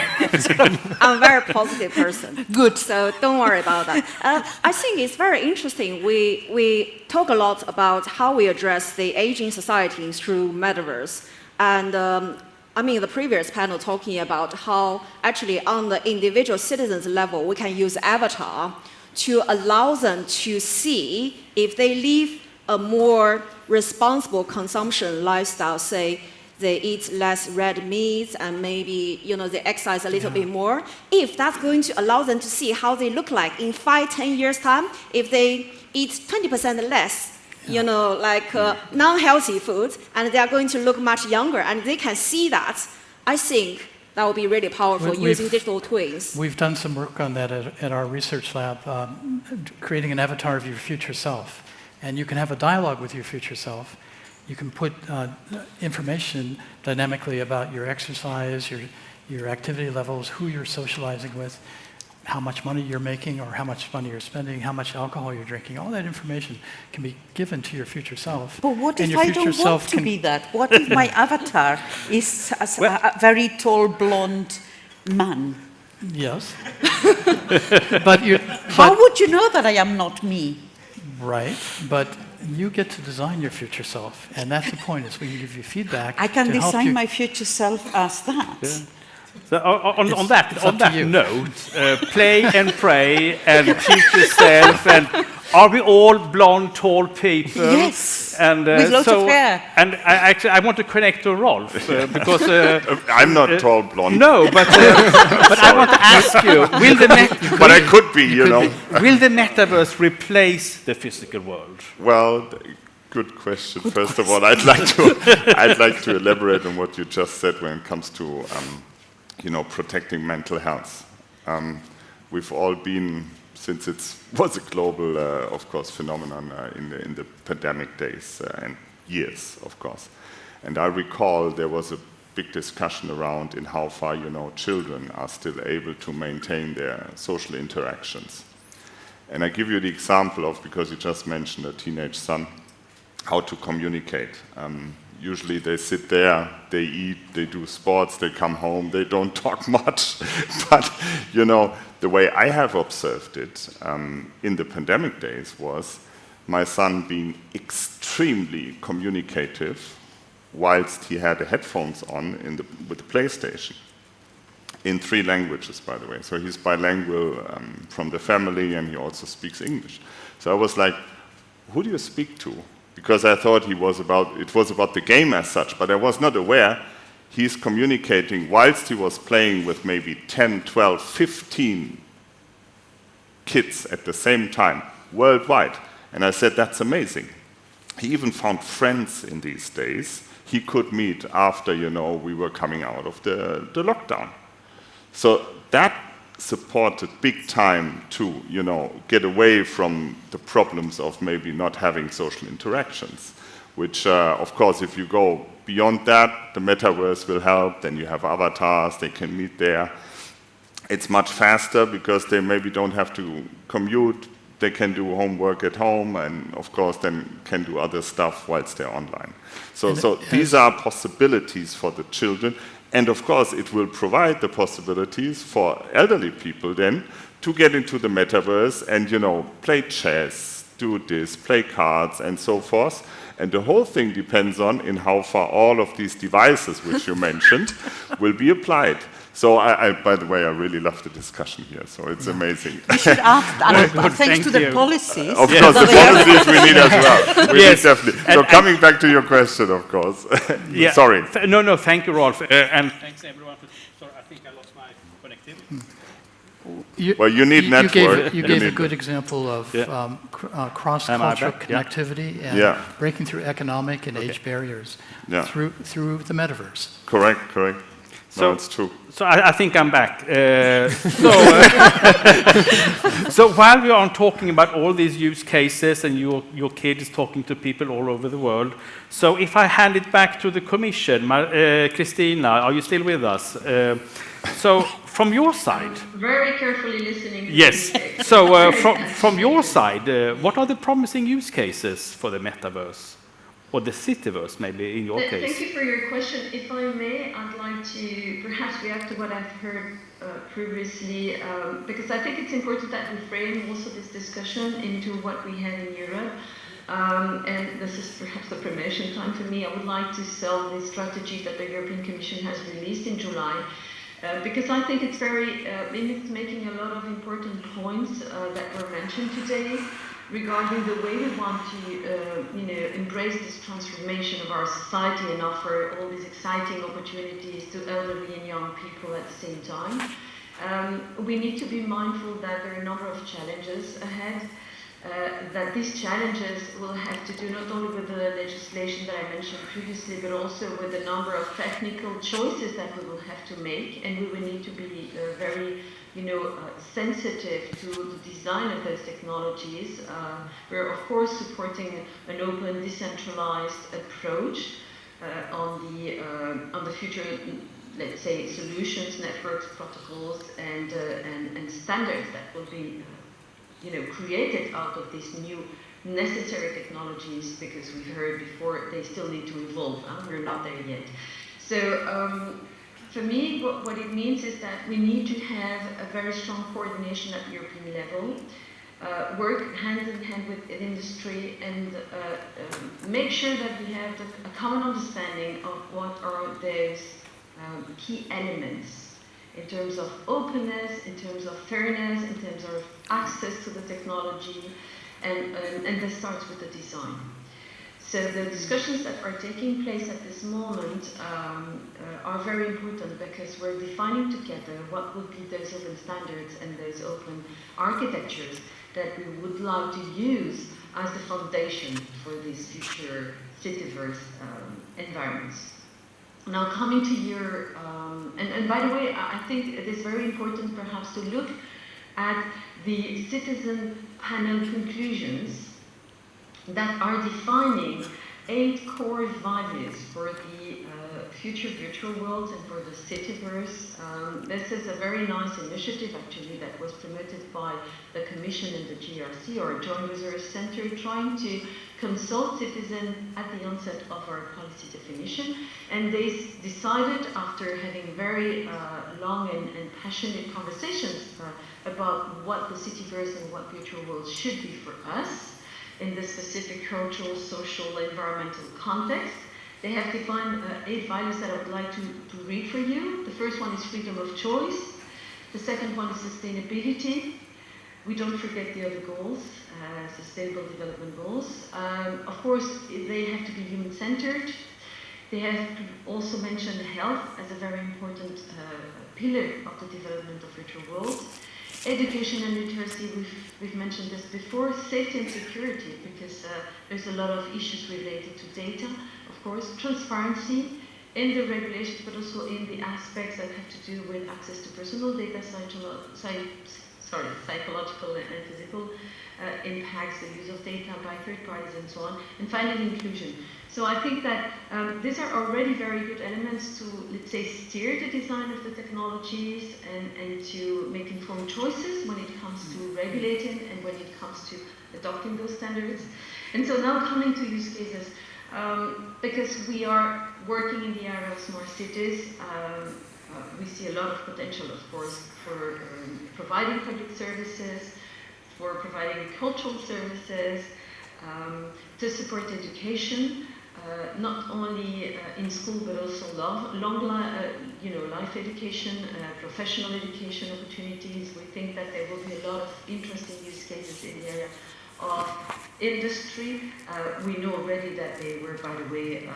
I'm a very positive person. Good. So don't worry about that. I think it's very interesting. We talk a lot about how we address the aging society through Metaverse. And I mean, the previous panel talking about how actually on the individual citizens level, we can use avatar to allow them to see if they live a more responsible consumption lifestyle, say they eat less red meat and maybe, you know, they exercise a little bit more. If that's going to allow them to see how they look like in 5-10 years time, if they eat 20% less you know, like non-healthy food, and they are going to look much younger, and they can see that. I think that will be really powerful using digital twins. We've done some work on that at our research lab, creating an avatar of your future self. And you can have a dialogue with your future self. You can put information dynamically about your exercise, your activity levels, who you're socializing with, how much money you're making or how much money you're spending, how much alcohol you're drinking. All that information can be given to your future self. But what if I don't want to be that? What if my avatar is a very tall, blonde man? Yes. How would you know that I am not me? Right, but you get to design your future self, and that's the point, is we can give you feedback. I can design my future self as that. Yeah. So on that note, play and pray and teach yourself, and are we all blonde, tall people? Yes, and with lots of hair. And I want to connect to Rolf because I'm not tall, blonde. No, but I want to ask you: but I could be, you know. Will the metaverse replace the physical world? Well, good question. First of all, I'd like to elaborate on what you just said when it comes to you know, protecting mental health. We've all been, since it was a global, of course, phenomenon in the pandemic days and years, of course. And I recall there was a big discussion around in how far, you know, children are still able to maintain their social interactions. And I give you the example of, because you just mentioned a teenage son, how to communicate. Usually they sit there, they eat, they do sports, they come home, they don't talk much. But, you know, the way I have observed it in the pandemic days was my son being extremely communicative whilst he had the headphones on with the PlayStation. In 3 languages, by the way. So he's bilingual from the family, and he also speaks English. So I was like, who do you speak to? Because I thought it was about the game as such, but I was not aware he's communicating whilst he was playing with maybe 10, 12, 15 kids at the same time, worldwide. And I said, that's amazing. He even found friends in these days he could meet after, you know, we were coming out of the lockdown. So that supported big time to, you know, get away from the problems of maybe not having social interactions, which, of course, if you go beyond that, the metaverse will help. Then you have avatars, they can meet there. It's much faster because they maybe don't have to commute. They can do homework at home, and of course then can do other stuff whilst they're online. So these are possibilities for the children. And of course, it will provide the possibilities for elderly people then to get into the metaverse and, you know, play chess, do this, play cards, and so forth. And the whole thing depends on in how far all of these devices, which you mentioned, will be applied. So by the way, I really love the discussion here. So it's amazing. We should ask, thanks to the policies. Of course, the policies we need as well. We need definitely. So coming back to your question, of course. Yeah. Sorry. No, thank you, Rolf. And thanks, everyone. Sorry, I think I lost my connectivity. Well, you need network. You gave a good example of cross-cultural connectivity and breaking through economic and age barriers through the metaverse. Correct. No, it's true. So I think I'm back. So while we are talking about all these use cases and your kid is talking to people all over the world, so if I hand it back to the Commission, Cristina, are you still with us? So from your side... Very carefully listening. Yes. So from your side, what are the promising use cases for the metaverse? Or the cityverse, maybe, in your case. Thank you for your question. If I may, I'd like to perhaps react to what I've heard previously, because I think it's important that we frame also this discussion into what we have in Europe. And this is perhaps the promotion time for me. I would like to sell the strategy that the European Commission has released in July, because I think it's it's making a lot of important points that were mentioned today, regarding the way we want to, embrace this transformation of our society and offer all these exciting opportunities to elderly and young people at the same time. We need to be mindful that there are a number of challenges ahead. that these challenges will have to do not only with the legislation that I mentioned previously, but also with the number of technical choices that we will have to make, and we will need to be very, sensitive to the design of those technologies. We're of course supporting an open, decentralized approach on the future, let's say, solutions, networks, protocols, and standards that will be created out of these new necessary technologies, because we heard before they still need to evolve. We're not there yet. So for me, what it means is that we need to have a very strong coordination at European level, work hand in hand with industry, and make sure that we have a common understanding of what are those key elements in terms of openness, in terms of fairness, in terms of access to the technology, and this starts with the design. So the discussions that are taking place at this moment are very important, because we're defining together what would be those open standards and those open architectures that we would like to use as the foundation for these future cityverse environments. Now, coming to your, and by the way, I think it is very important perhaps to look at the citizen panel conclusions that are defining 8 core values for the future virtual worlds and for the cityverse. This is a very nice initiative, actually, that was promoted by the Commission and the GRC, or Joint Research Center, trying to consult citizens at the onset of our policy definition. And they decided, after having very long and passionate conversations about what the cityverse and what virtual worlds should be for us in this specific cultural, social, environmental context, they have defined 8 values that I would like to read for you. The first one is freedom of choice. The second one is sustainability. We don't forget the other goals, sustainable development goals. Of course, they have to be human-centered. They have to also mention health as a very important pillar of the development of virtual worlds. Education and literacy, we've mentioned this before. Safety and security, because there's a lot of issues related to data, of course. Transparency in the regulations, but also in the aspects that have to do with access to personal data, psychological and physical impacts, the use of data by third parties, and so on. And finally, inclusion. So I think that these are already very good elements to, let's say, steer the design of the technologies and to make informed choices when it comes to regulating and when it comes to adopting those standards. And so now coming to use cases, because we are working in the area of smart cities, we see a lot of potential, of course, for providing public services, for providing cultural services, to support education, not only in school but also life education, professional education opportunities. We think that there will be a lot of interesting use cases in the area of industry. We know already that they were, by the way,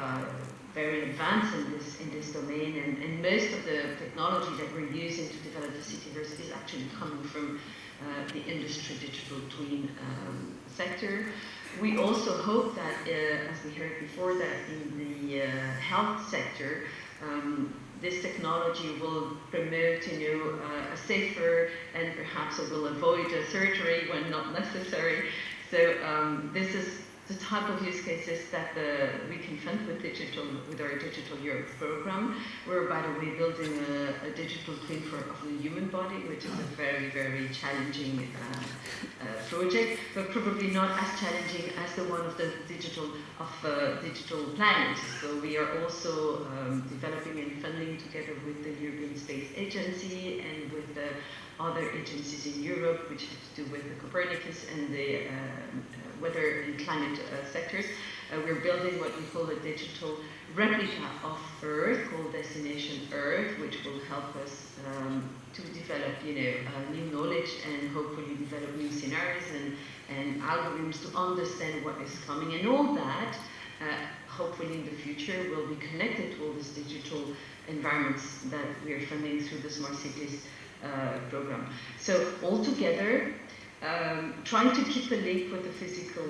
very advanced in this domain, and most of the technology that we're using to develop the cityverse is actually coming from the industry digital twin sector. We also hope that, as we heard before, that in the health sector, this technology will promote, a safer, and perhaps it will avoid surgery when not necessary. So this is the type of use cases that we can fund with our Digital Europe program. We're, by the way, building a digital twin of the human body, which is a very, very challenging project, but probably not as challenging as the one of the digital planet. So we are also developing and funding together with the European Space Agency and with the other agencies in Europe, which have to do with the Copernicus and the weather and climate sectors. We're building what we call a digital replica of Earth, called Destination Earth, which will help us to develop, new knowledge and hopefully develop new scenarios and algorithms to understand what is coming. And all that, hopefully in the future, will be connected to all these digital environments that we are funding through the Smart Cities program. So altogether, trying to keep the link with the physical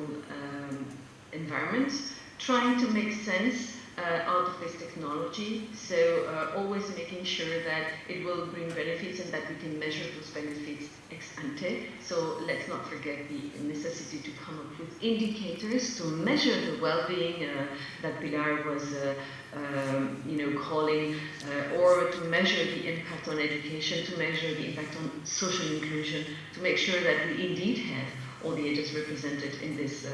environment, trying to make sense out of this technology, so always making sure that it will bring benefits and that we can measure those benefits ex ante. So let's not forget the necessity to come up with indicators to measure the well-being that Pilar was calling, or to measure the impact on education, to measure the impact on social inclusion, to make sure that we indeed have all the ages represented in this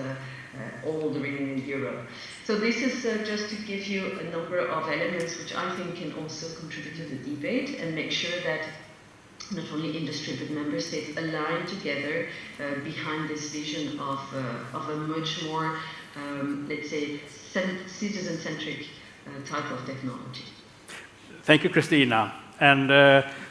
all the region in Europe. So this is just to give you a number of elements which I think can also contribute to the debate and make sure that not only industry but member states align together behind this vision of a much more, let's say, citizen-centric type of technology. Thank you, Cristina. And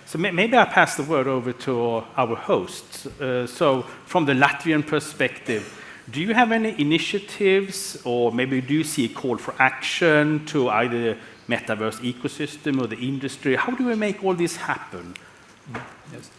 so maybe I pass the word over to our hosts. So from the Latvian perspective, do you have any initiatives, or maybe do you see a call for action to either the metaverse ecosystem or the industry? How do we make all this happen? Yes,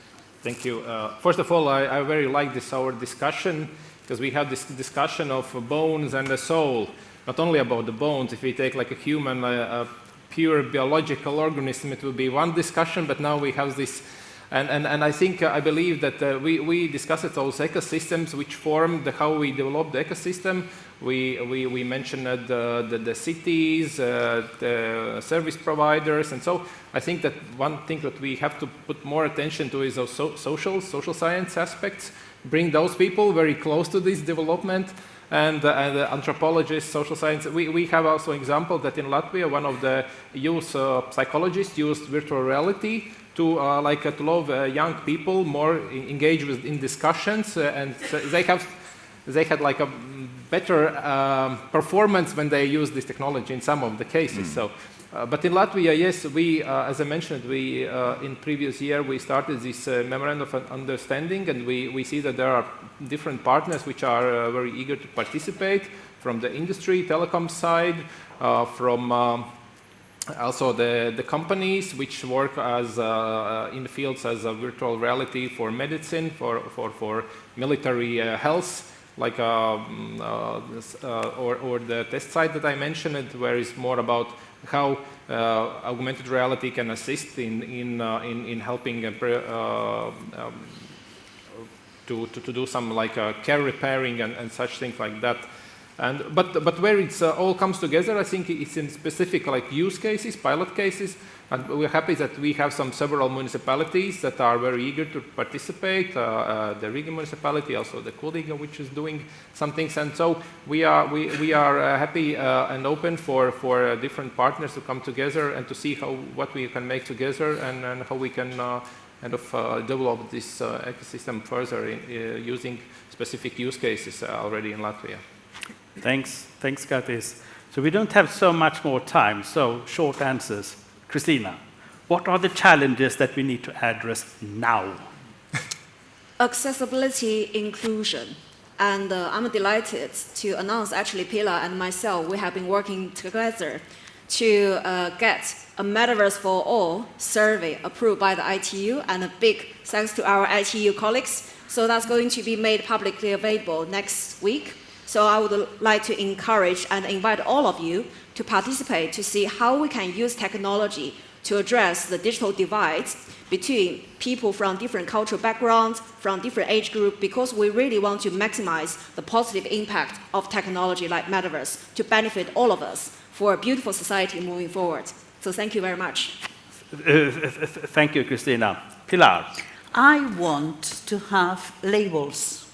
thank you. First of all, I very like our discussion, because we have this discussion of bones and the soul. Not only about the bones. If we take like a human, a pure biological organism, it will be one discussion, but now we have this. And I think, I believe that we discussed those ecosystems which form how we develop the ecosystem. We mentioned the cities, the service providers, and so I think that one thing that we have to put more attention to is those social science aspects. Bring those people very close to this development. And anthropologists, social science. We have also an example that in Latvia, one of the youth psychologists used virtual reality to love young people more engage in discussions, and so they had like a better performance when they use this technology in some of the cases. So, but in Latvia, yes, we, as I mentioned, we in previous year we started this memorandum of understanding, and we see that there are different partners which are very eager to participate from the industry, telecom side, from also the companies which work as in the fields as a virtual reality for medicine, for military health, like or the test site that I mentioned, where it's more about how augmented reality can assist in helping to do some like care repairing and such things like that. And but where it's all comes together, I think it's in specific like use cases, pilot cases, and we're happy that we have several municipalities that are very eager to participate. The Riga municipality, also the Kuldīga, which is doing some things, and so we are happy and open for different partners to come together and to see what we can make together and how we can develop this ecosystem further using specific use cases already in Latvia. Thanks, Gatis. So we don't have so much more time, so short answers. Christina, what are the challenges that we need to address now? Accessibility, inclusion. And I'm delighted to announce, actually, Pilar and myself, we have been working together to get a Metaverse for All survey approved by the ITU, and a big thanks to our ITU colleagues. So that's going to be made publicly available next week. So I would like to encourage and invite all of you to participate to see how we can use technology to address the digital divides between people from different cultural backgrounds, from different age groups, because we really want to maximize the positive impact of technology like Metaverse to benefit all of us for a beautiful society moving forward. So thank you very much. Thank you, Cristina. Pilar. I want to have labels.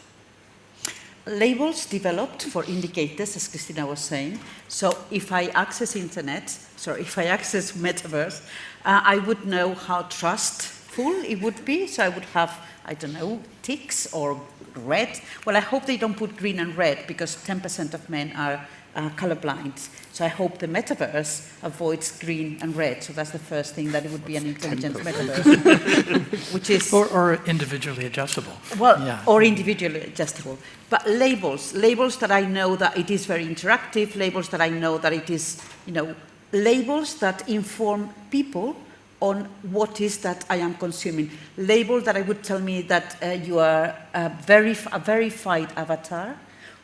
Labels developed for indicators, as Cristina was saying. So if I access if I access Metaverse, I would know how trustful it would be. So I would have, I don't know, ticks or red. Well, I hope they don't put green and red, because 10% of men are colorblind. So I hope the Metaverse avoids green and red. So that's the first thing, that it would be an intelligent Metaverse. Which is... Or individually adjustable. Well, yeah. Or individually adjustable. But labels that I know that it is very interactive, labels that I know that it is, labels that inform people on what is that I am consuming. Label that I would tell me that you are a verified avatar,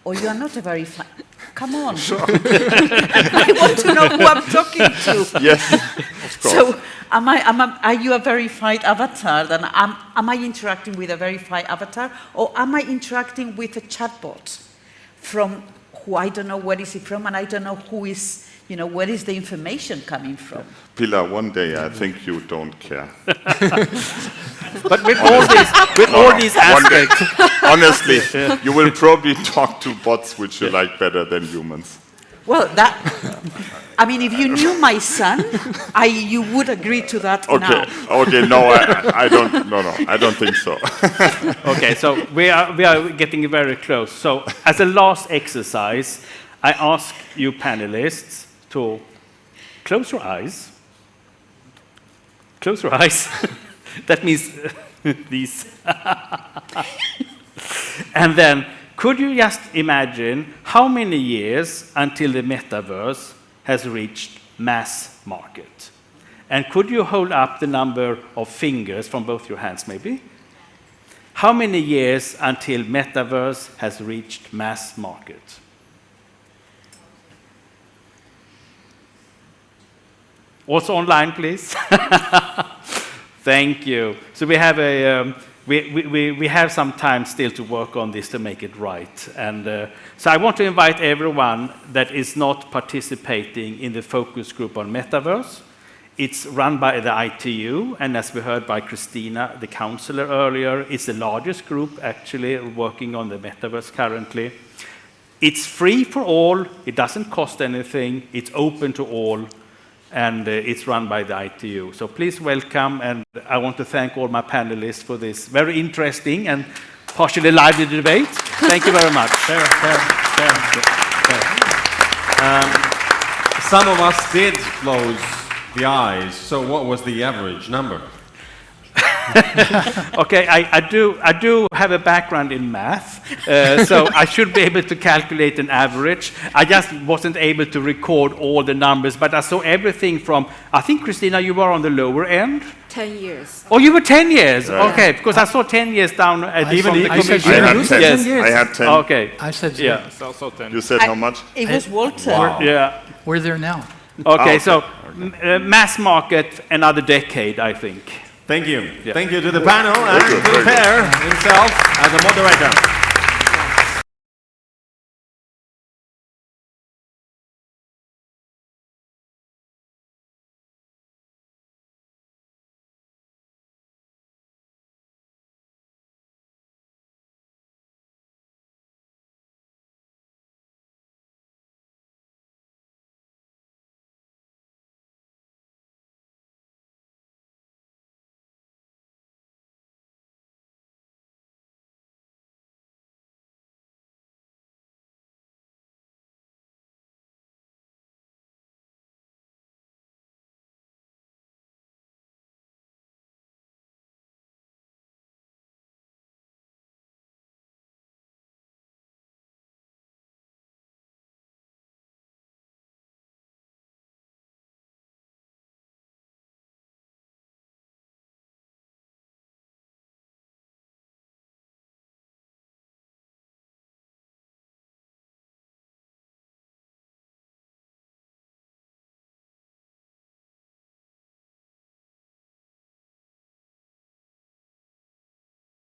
or you are not a verified. Come on. Sure. I want to know who I'm talking to. Yes, of course. So, are you a verified avatar? Then am I interacting with a verified avatar, or am I interacting with a chatbot from who I don't know where is it from, and I don't know who is, where is the information coming from? Pilar, one day I think you don't care. But with all these aspects, honestly, you will probably talk to bots which you like better than humans. Well, if you knew my son, you would agree to that now. Okay, no, I don't think so. Okay, so we are getting very close. So as a last exercise, I ask you panelists to close your eyes. Close your eyes. That means these. And then, could you just imagine how many years until the metaverse has reached mass market? And could you hold up the number of fingers from both your hands, maybe? How many years until metaverse has reached mass market? Also online, please. Thank you. So we have we have some time still to work on this to make it right. And so I want to invite everyone that is not participating in the focus group on Metaverse. It's run by the ITU, and as we heard by Christina, the counselor earlier, it's the largest group actually working on the Metaverse currently. It's free for all, it doesn't cost anything, it's open to all, and it's run by the ITU. So please welcome, and I want to thank all my panelists for this very interesting and partially lively debate. Thank you very much. Some of us did close the eyes, so what was the average number? Okay, I do have a background in math, so I should be able to calculate an average. I just wasn't able to record all the numbers, but I saw everything from, I think, Christina, you were on the lower end? 10 years. Oh, you were 10 years? Right. Okay, because I saw 10 years down even the commission. I had 10. Okay. I said zero. Yeah. Also 10. You said how much? It was Walter. Wow. Yeah. We're there now. Okay, so mass market, another decade, I think. Thank you. Yeah. Thank you to the panel and to the pair himself as a moderator.